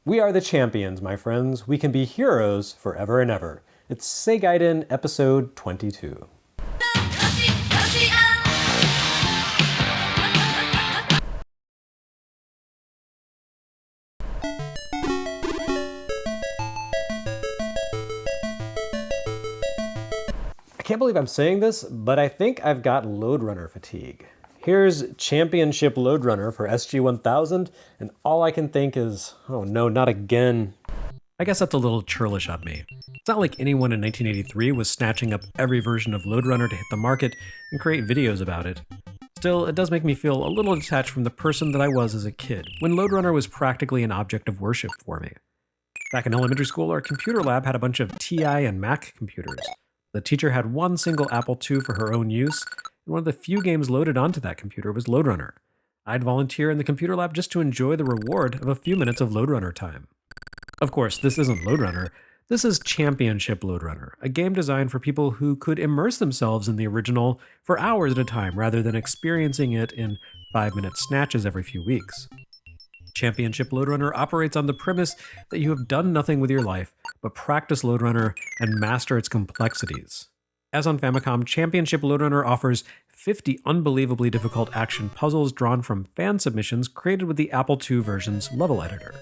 We are the champions, my friends. We can be heroes forever and ever. It's Segaiden episode 22. I can't believe I'm saying this, but I think I've got Lode Runner fatigue. Here's Championship Lode Runner for SG-1000, and all I can think is, oh no, not again. I guess that's a little churlish of me. It's not like anyone in 1983 was snatching up every version of Lode Runner to hit the market and create videos about it. Still, it does make me feel a little detached from the person that I was as a kid, when Lode Runner was practically an object of worship for me. Back in elementary school, our computer lab had a bunch of TI and Mac computers. The teacher had one single Apple II for her own use, and one of the few games loaded onto that computer was Lode Runner. I'd volunteer in the computer lab just to enjoy the reward of a few minutes of Lode Runner time. Of course, this isn't Lode Runner. This is Championship Lode Runner, a game designed for people who could immerse themselves in the original for hours at a time rather than experiencing it in 5-minute snatches every few weeks. Championship Lode Runner operates on the premise that you have done nothing with your life but practice Lode Runner and master its complexities. As on Famicom, Championship Lode Runner offers 50 unbelievably difficult action puzzles drawn from fan submissions created with the Apple II version's level editor.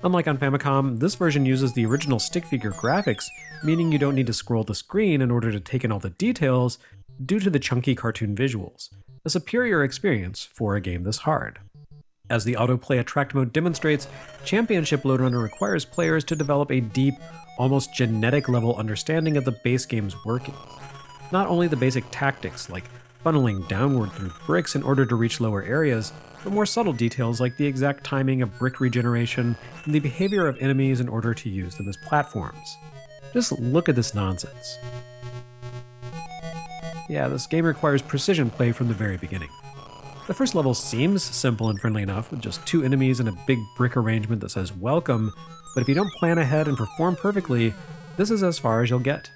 Unlike on Famicom, this version uses the original stick figure graphics, meaning you don't need to scroll the screen in order to take in all the details due to the chunky cartoon visuals, a superior experience for a game this hard. As the autoplay attract mode demonstrates, Championship Lode Runner requires players to develop a deep, almost genetic level understanding of the base game's workings. Not only the basic tactics, like funneling downward through bricks in order to reach lower areas, but more subtle details like the exact timing of brick regeneration and the behavior of enemies in order to use them as platforms. Just look at this nonsense. Yeah, this game requires precision play from the very beginning. The first level seems simple and friendly enough, with just 2 enemies and a big brick arrangement that says welcome, but if you don't plan ahead and perform perfectly, this is as far as you'll get.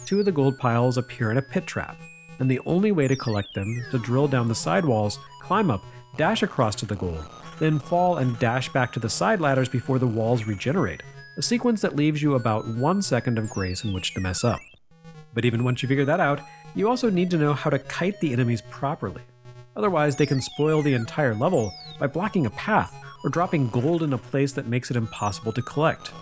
2 of the gold piles appear in a pit trap, and the only way to collect them is to drill down the side walls, climb up, dash across to the goal, then fall and dash back to the side ladders before the walls regenerate, a sequence that leaves you about 1 second of grace in which to mess up. But even once you figure that out, you also need to know how to kite the enemies properly. Otherwise, they can spoil the entire level by blocking a path or dropping gold in a place that makes it impossible to collect.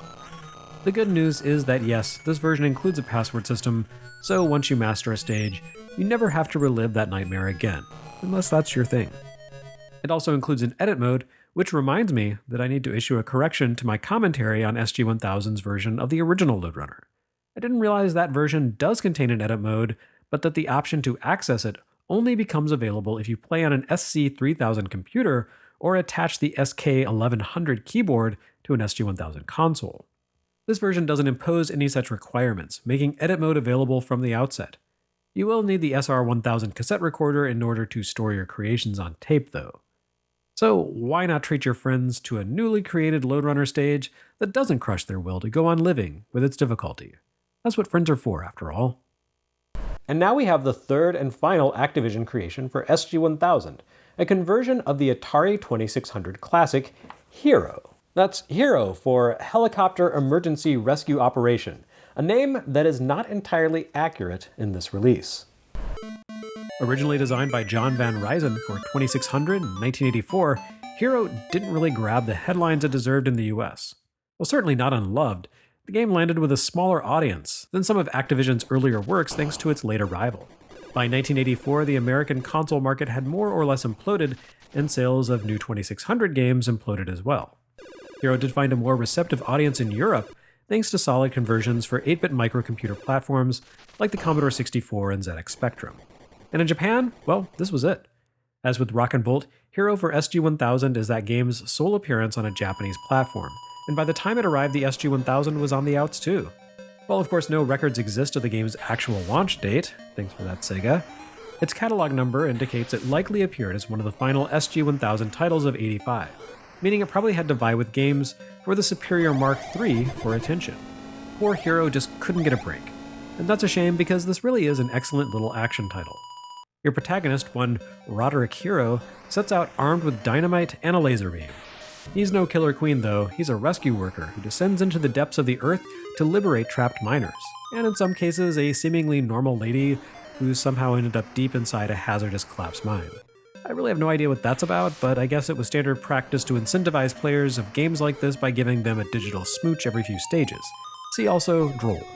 The good news is that yes, this version includes a password system, so once you master a stage, you never have to relive that nightmare again, unless that's your thing. It also includes an edit mode, which reminds me that I need to issue a correction to my commentary on SG-1000's version of the original Lode Runner. I didn't realize that version does contain an edit mode, but that the option to access it only becomes available if you play on an SC-3000 computer or attach the SK-1100 keyboard to an SG-1000 console. This version doesn't impose any such requirements, making edit mode available from the outset. You will need the SR-1000 cassette recorder in order to store your creations on tape, though. So why not treat your friends to a newly created Lode Runner stage that doesn't crush their will to go on living with its difficulty? That's what friends are for, after all. And now we have the third and final Activision creation for SG-1000, a conversion of the Atari 2600 classic, H.E.R.O. That's H.E.R.O for Helicopter Emergency Rescue Operation, a name that is not entirely accurate in this release. Originally designed by John Van Ryzen for 2600 in 1984, H.E.R.O didn't really grab the headlines it deserved in the US. Well, certainly not unloved. The game landed with a smaller audience than some of Activision's earlier works thanks to its late arrival. By 1984, the American console market had more or less imploded, and sales of new 2600 games imploded as well. H.E.R.O did find a more receptive audience in Europe thanks to solid conversions for 8-bit microcomputer platforms like the Commodore 64 and ZX Spectrum. And in Japan, well, this was it. As with Rock and Bolt, H.E.R.O for SG-1000 is that game's sole appearance on a Japanese platform, and by the time it arrived, the SG-1000 was on the outs too. While of course no records exist of the game's actual launch date, thanks for that Sega, its catalog number indicates it likely appeared as one of the final SG-1000 titles of '85, meaning it probably had to vie with games for the superior Mark III for attention. Poor H.E.R.O just couldn't get a break, and that's a shame because this really is an excellent little action title. Your protagonist, one Roderick H.E.R.O, sets out armed with dynamite and a laser beam. He's no killer queen though, he's a rescue worker who descends into the depths of the earth to liberate trapped miners, and in some cases a seemingly normal lady who somehow ended up deep inside a hazardous collapsed mine. I really have no idea what that's about, but I guess it was standard practice to incentivize players of games like this by giving them a digital smooch every few stages. See also Droll.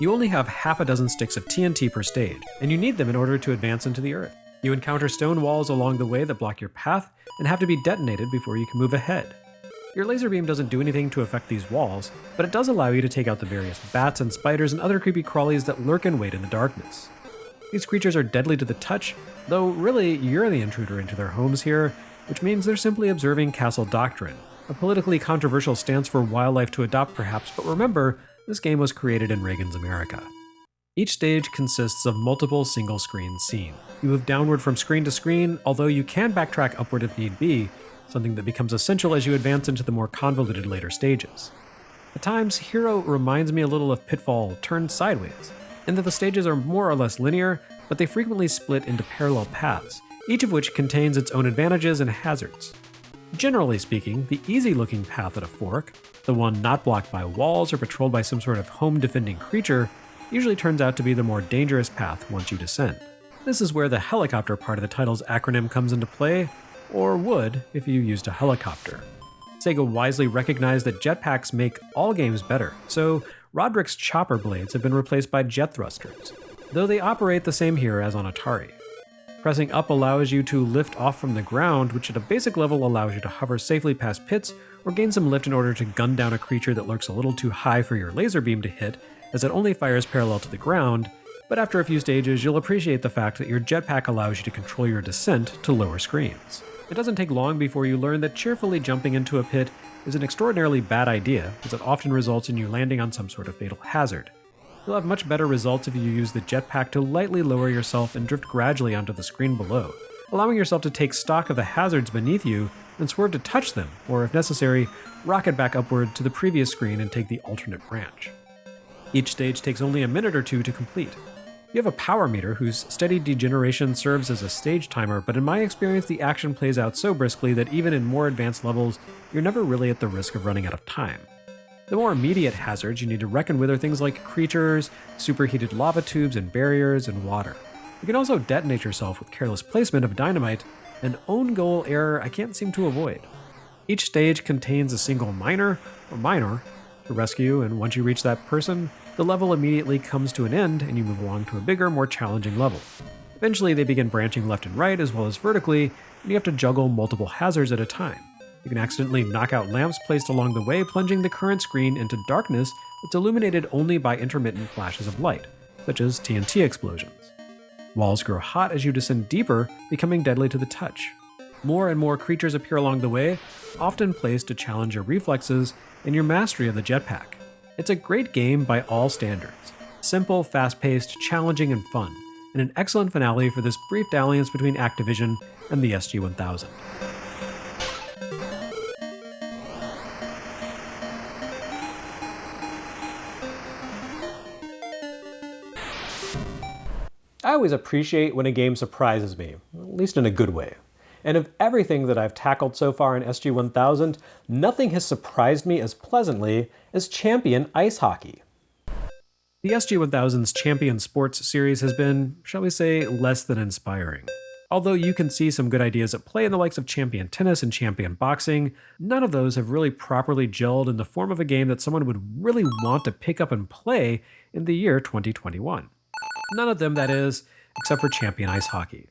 You only have half a dozen sticks of TNT per stage, and you need them in order to advance into the earth. You encounter stone walls along the way that block your path and have to be detonated before you can move ahead. Your laser beam doesn't do anything to affect these walls, but it does allow you to take out the various bats and spiders and other creepy crawlies that lurk and wait in the darkness. These creatures are deadly to the touch, though really you're the intruder into their homes here, which means they're simply observing castle doctrine, a politically controversial stance for wildlife to adopt perhaps, but remember, this game was created in Reagan's America. Each stage consists of multiple single-screen scenes. You move downward from screen to screen, although you can backtrack upward if need be, something that becomes essential as you advance into the more convoluted later stages. At times, H.E.R.O reminds me a little of Pitfall turned sideways, in that the stages are more or less linear, but they frequently split into parallel paths, each of which contains its own advantages and hazards. Generally speaking, the easy-looking path at a fork, the one not blocked by walls or patrolled by some sort of home-defending creature, usually turns out to be the more dangerous path once you descend. This is where the helicopter part of the title's acronym comes into play, or would if you used a helicopter. Sega wisely recognized that jetpacks make all games better, so Roderick's chopper blades have been replaced by jet thrusters, though they operate the same here as on Atari. Pressing up allows you to lift off from the ground, which at a basic level allows you to hover safely past pits or gain some lift in order to gun down a creature that lurks a little too high for your laser beam to hit, as it only fires parallel to the ground, but after a few stages you'll appreciate the fact that your jetpack allows you to control your descent to lower screens. It doesn't take long before you learn that cheerfully jumping into a pit is an extraordinarily bad idea, as it often results in you landing on some sort of fatal hazard. You'll have much better results if you use the jetpack to lightly lower yourself and drift gradually onto the screen below, allowing yourself to take stock of the hazards beneath you and swerve to touch them, or if necessary, rocket back upward to the previous screen and take the alternate branch. Each stage takes only a minute or two to complete. You have a power meter whose steady degeneration serves as a stage timer, but in my experience the action plays out so briskly that even in more advanced levels, you're never really at the risk of running out of time. The more immediate hazards you need to reckon with are things like creatures, superheated lava tubes and barriers, and water. You can also detonate yourself with careless placement of dynamite, an own goal error I can't seem to avoid. Each stage contains a single miner, or minor, to rescue, and once you reach that person, the level immediately comes to an end and you move along to a bigger, more challenging level. Eventually they begin branching left and right as well as vertically, and you have to juggle multiple hazards at a time. You can accidentally knock out lamps placed along the way, plunging the current screen into darkness that's illuminated only by intermittent flashes of light, such as TNT explosions. Walls grow hot as you descend deeper, becoming deadly to the touch. More and more creatures appear along the way, often placed to challenge your reflexes and your mastery of the jetpack. It's a great game by all standards. Simple, fast-paced, challenging, and fun, and an excellent finale for this brief dalliance between Activision and the SG-1000. I always appreciate when a game surprises me, at least in a good way. And of everything that I've tackled so far in SG-1000, nothing has surprised me as pleasantly as Champion Ice Hockey. The SG-1000's Champion Sports series has been, shall we say, less than inspiring. Although you can see some good ideas at play in the likes of Champion Tennis and Champion Boxing, none of those have really properly gelled in the form of a game that someone would really want to pick up and play in the year 2021. None of them, that is, except for Champion Ice Hockey.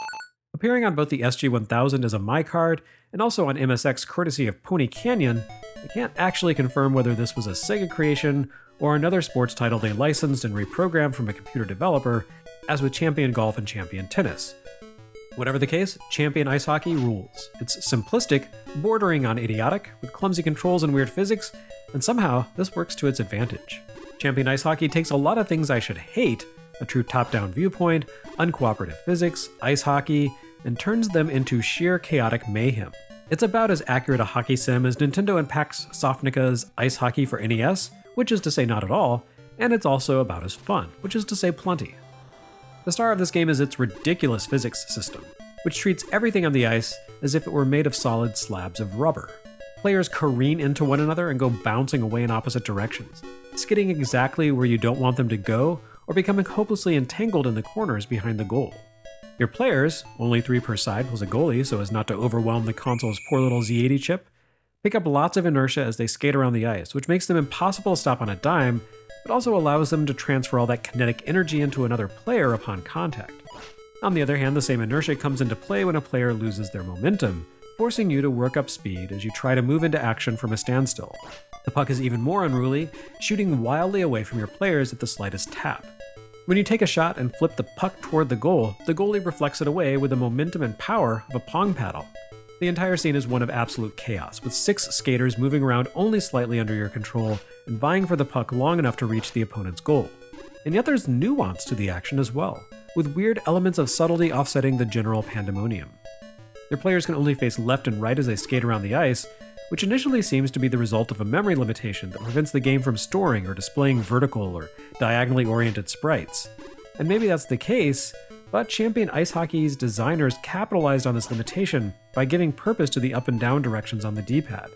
Appearing on both the SG-1000 as a MyCard and also on MSX courtesy of Pony Canyon, I can't actually confirm whether this was a Sega creation or another sports title they licensed and reprogrammed from a computer developer, as with Champion Golf and Champion Tennis. Whatever the case, Champion Ice Hockey rules. It's simplistic, bordering on idiotic, with clumsy controls and weird physics, and somehow this works to its advantage. Champion Ice Hockey takes a lot of things I should hate, a true top-down viewpoint, uncooperative physics, ice hockey, and turns them into sheer chaotic mayhem. It's about as accurate a hockey sim as Nintendo and Pax Softnica's Ice Hockey for NES, which is to say not at all, and it's also about as fun, which is to say plenty. The star of this game is its ridiculous physics system. which treats everything on the ice as if it were made of solid slabs of rubber. Players careen into one another and go bouncing away in opposite directions, skidding exactly where you don't want them to go or becoming hopelessly entangled in the corners behind the goal. Your players, only 3 per side plus a goalie so as not to overwhelm the console's poor little Z80 chip, pick up lots of inertia as they skate around the ice, which makes them impossible to stop on a dime, but also allows them to transfer all that kinetic energy into another player upon contact. On the other hand, the same inertia comes into play when a player loses their momentum, forcing you to work up speed as you try to move into action from a standstill. The puck is even more unruly, shooting wildly away from your players at the slightest tap. When you take a shot and flip the puck toward the goalie reflects it away with the momentum and power of a pong paddle. The entire scene is one of absolute chaos, with 6 skaters moving around only slightly under your control and vying for the puck long enough to reach the opponent's goal. And yet there's nuance to the action as well, with weird elements of subtlety offsetting the general pandemonium. Their players can only face left and right as they skate around the ice, which initially seems to be the result of a memory limitation that prevents the game from storing or displaying vertical or diagonally oriented sprites. And maybe that's the case, but Champion Ice Hockey's designers capitalized on this limitation by giving purpose to the up and down directions on the D-pad.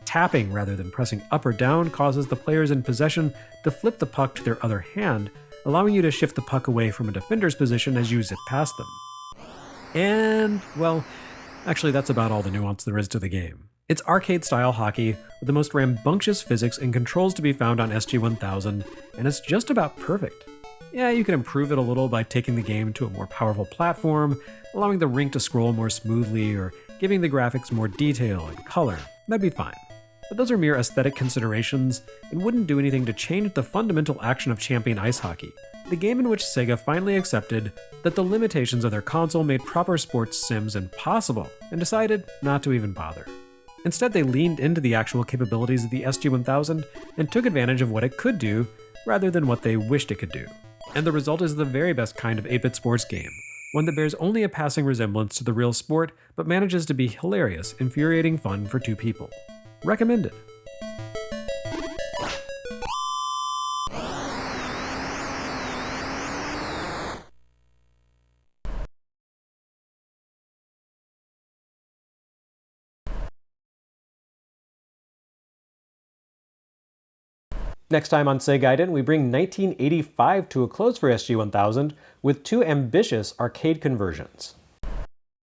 Tapping rather than pressing up or down causes the players in possession to flip the puck to their other hand, allowing you to shift the puck away from a defender's position as you zip past them. And, well, actually that's about all the nuance there is to the game. It's arcade-style hockey with the most rambunctious physics and controls to be found on SG-1000, and it's just about perfect. Yeah, you can improve it a little by taking the game to a more powerful platform, allowing the rink to scroll more smoothly, or giving the graphics more detail and color. That'd be fine. But those are mere aesthetic considerations and wouldn't do anything to change the fundamental action of Champion Ice Hockey, the game in which Sega finally accepted that the limitations of their console made proper sports sims impossible and decided not to even bother. Instead, they leaned into the actual capabilities of the SG-1000 and took advantage of what it could do rather than what they wished it could do. And the result is the very best kind of 8-bit sports game, one that bears only a passing resemblance to the real sport but manages to be hilarious, infuriating fun for 2 people. Recommended. Next time on Segaiden, we bring 1985 to a close for SG-1000 with 2 ambitious arcade conversions.